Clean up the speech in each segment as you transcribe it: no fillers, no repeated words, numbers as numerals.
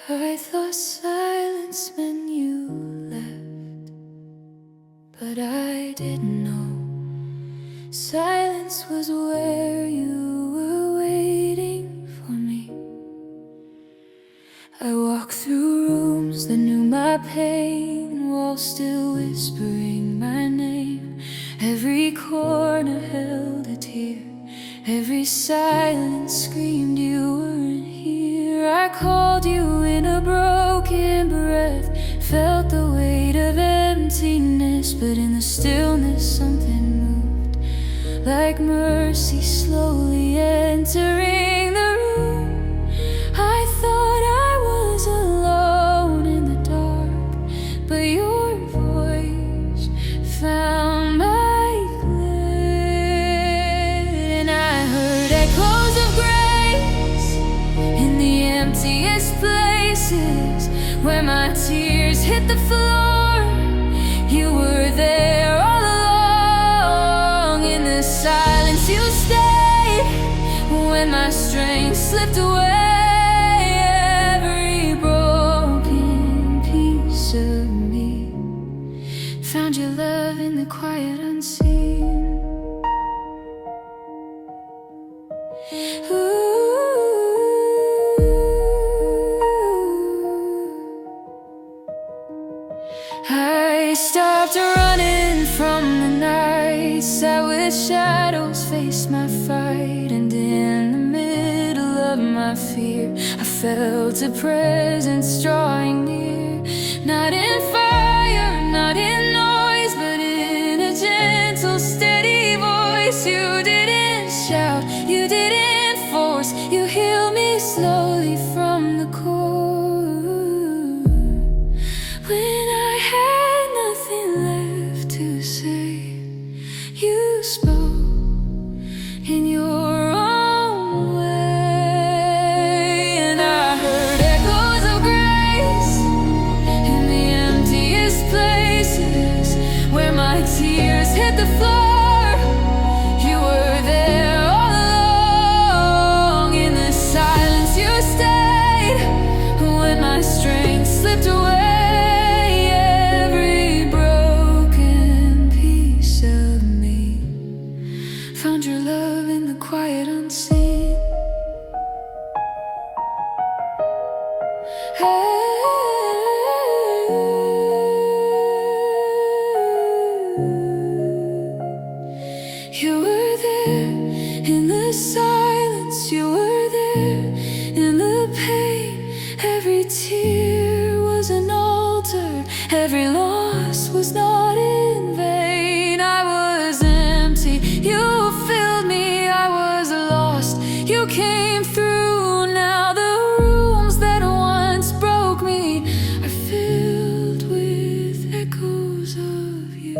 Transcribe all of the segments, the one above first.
I thought silence meant you left, but I didn't know silence was where you were waiting for me. I walked through rooms that knew my pain, walls still whispering my name. Every corner held a tear, every silence screamed you weren't here. I called you in a broken breath, felt the weight of emptiness, but in the stillness something moved, like mercy slowly entering the room. I thought I was alone in the dark, but your voice found my glare, and I heard echoes of grace in the emptiest places where my tears hit the floor. You were there all along. In the silence you stayed when my strength slipped away. Every broken piece of me found your love in the quiet unseen. I stopped running from the night, sat with shadows, faced my fight, and in the middle of my fear I felt a presence drawing near. Not in fire, not in noise, but in a gentle, steady voice. You didn't shout, you didn't force, you healed me slowly from the core. When I had nothing left to say, you spoke in your own way, and I heard echoes of grace in the emptiest places where my tears hit the floor. You were there all along. In the silence you stayed when my strength slipped away. Found your love in the quiet unseen. You were there in the silence, you were there in the pain. Every tear was an altar, every loss was not in vain. I was empty, you filled me, I was lost, you came through. Now the rooms that once broke me are filled with echoes of you.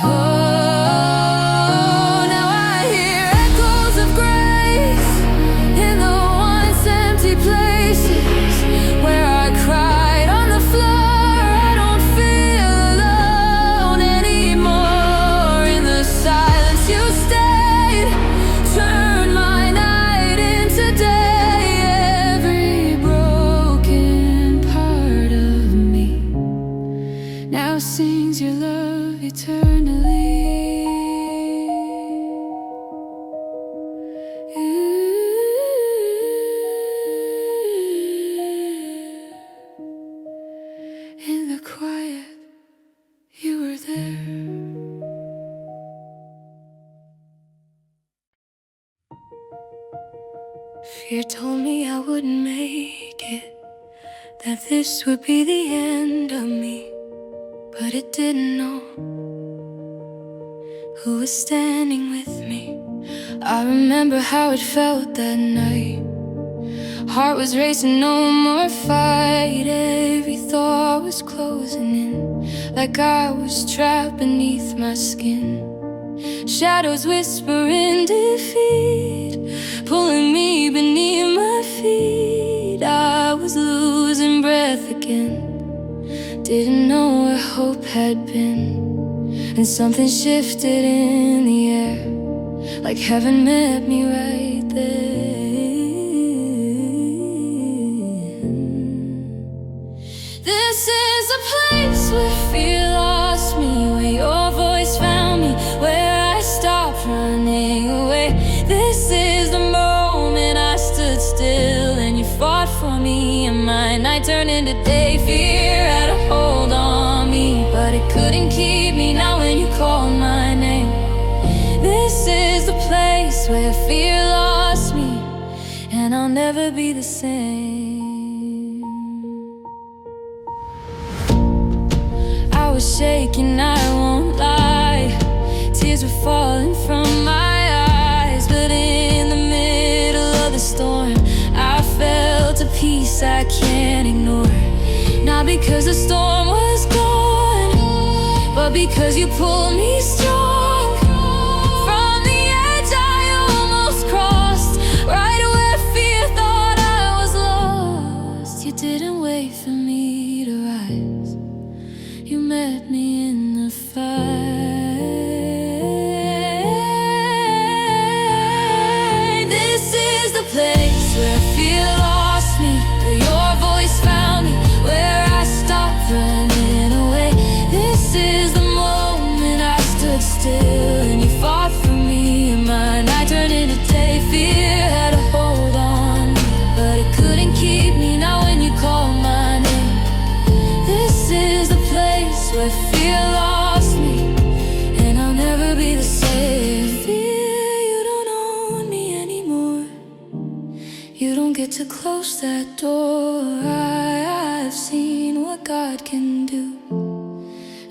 Oh, now I hear echoes of grace in the once empty places where I cried on the floor. I don't feel alone anymore. In the silence you stayed, turned my night into day. Every broken part of me now sings your love eternally. In the quiet, you were there. Fear told me I wouldn't make it, that this would be the end of me, but it didn't know who was standing with me. I remember how it felt that night. Heart was racing, no more fight. Every thought was closing in, like I was trapped beneath my skin. Shadows whispering defeat, pulling me beneath my feet. I was losing breath again, didn't know where hope had been. And something shifted in the air, like heaven met me right there. a place where fear lost me, where your voice found me, where I stopped running away. This is the moment I stood still and you fought for me, and my night turned into day. Fear had a hold on me, but it couldn't keep me. Now when you called my name, this is the place where fear lost me, and I'll never be the same. I was shaking, I won't lie. Tears were falling from my eyes, but in the middle of the storm, I felt a peace I can't ignore. Not because the storm was gone, but because you pulled me strong. From the edge I almost crossed, right where fear thought I was lost. You didn't wait for me to rise, you met me in the fight. This is the place where fear lost me, where your voice found me, where I stopped running away. This is the moment I stood still and you fought for me, and my night turned into day. Fear had a hold on me, but it couldn't keep me. Now when you call my name, this is the place where fear lost me, and I'll never be the same. Fear, you don't own me anymore, you don't get to close that door. I've seen what God can do,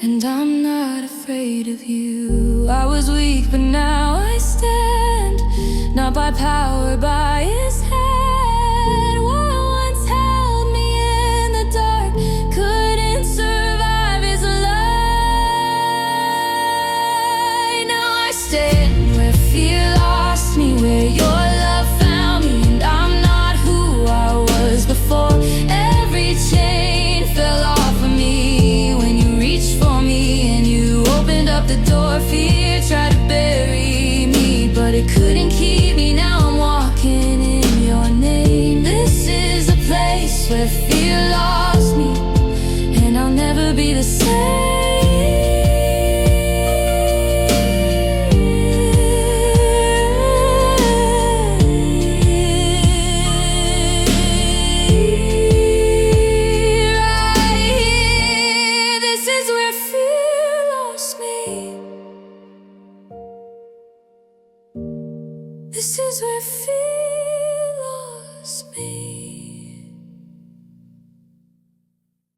and I'm not afraid of you. I was weak, but now I stand, not by power, by His hand. What once held me in the dark couldn't survive His light. Now I stand where fear lost me, where your love found me, and I'm not who I was before. Every chain fell off of me when you reached for me and you opened up the door. Fear tried to bury me, but it couldn't keep me. Now I'm walking in your name. This is a place where fear lost me, and I'll never be the same. This is where fear